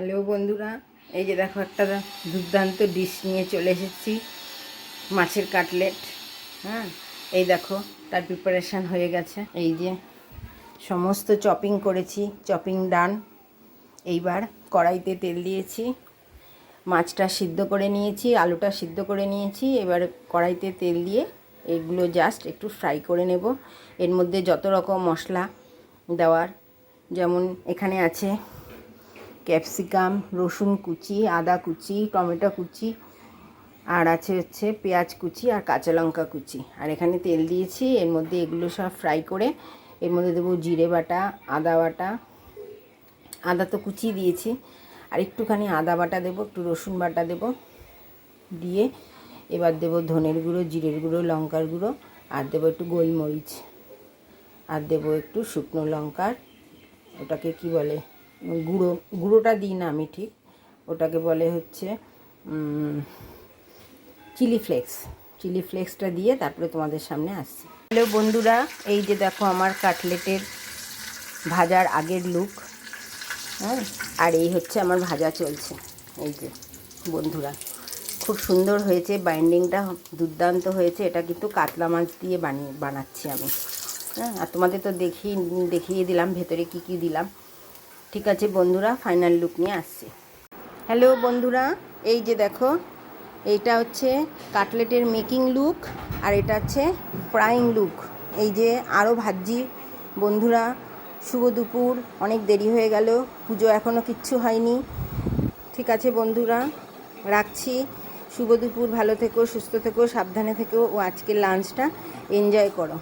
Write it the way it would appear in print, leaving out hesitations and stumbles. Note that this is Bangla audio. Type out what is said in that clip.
হ্যালো বন্ধুরা, এই যে দেখো একটা দুর্দান্ত ডিশ নিয়ে চলে এসেছি, মাছের কাটলেট। হ্যাঁ, এই দেখো তার প্রিপারেশান হয়ে গেছে। এই যে সমস্ত চপিং করেছি, চপিং ডান। এইবার কড়াইতে তেল দিয়েছি, মাছটা সিদ্ধ করে নিয়েছি, আলুটা সিদ্ধ করে নিয়েছি। এবার কড়াইতে তেল দিয়ে এগুলো জাস্ট একটু ফ্রাই করে নেব। এর মধ্যে যত রকম মশলা দেওয়ার, যেমন এখানে আছে ক্যাপসিকাম, রসুন কুচি, আদা কুচি, টমেটো কুচি, আর আছে হচ্ছে পেঁয়াজ কুচি আর কাঁচা লঙ্কা কুচি। আর এখানে তেল দিয়েছি, এর মধ্যে এগুলো সব ফ্রাই করে এর মধ্যে দেবো জিরে বাটা, আদা বাটা, আদা তো কুচি দিয়েছি, আর একটুখানি আদা বাটা দেবো, একটু রসুন বাটা দেবো, দিয়ে এবার দেবো ধনের গুঁড়ো, জিরের গুঁড়ো, লঙ্কার গুঁড়ো, আর দেবো একটু গোলমরিচ, আর দেবো একটু শুকনো লঙ্কার, ওটাকে কি বলে, গুঁড়োটা দিই না আমি ঠিক, ওটাকে বলে হচ্ছে চিলি ফ্লেক্সটা দিয়ে তারপরে তোমাদের সামনে আসছি। হ্যালো বন্ধুরা, এই যে দেখো আমার কাটলেটের ভাজার আগের লুক। হ্যাঁ, আর এই হচ্ছে আমার ভাজা চলছে। এই যে বন্ধুরা, খুব সুন্দর হয়েছে, বাইন্ডিংটা দুর্দান্ত হয়েছে। এটা কিন্তু কাতলা মাছ দিয়ে বানাচ্ছি আমি। হ্যাঁ, আর তোমাদের তো দেখিয়ে দিলাম ভেতরে কি কি দিলাম। ঠিক আছে বন্ধুরা, ফাইনাল লুক নিয়ে আসছি। হ্যালো বন্ধুরা, এই যে দেখো এইটা হচ্ছে কাটলেটের মেকিং লুক, আর এটা হচ্ছে ফ্রাইং লুক। এই যে আরও ভাজি বন্ধুরা। শুভ দুপুর, অনেক দেরি হয়ে গেল, পুজো এখনও কিচ্ছু হয়নি। ঠিক আছে বন্ধুরা, রাখছি। শুভ দুপুর, ভালো থেকো, সুস্থ থেকো, সাবধানে থেকো ও আজকের লাঞ্চটা এনজয় করো।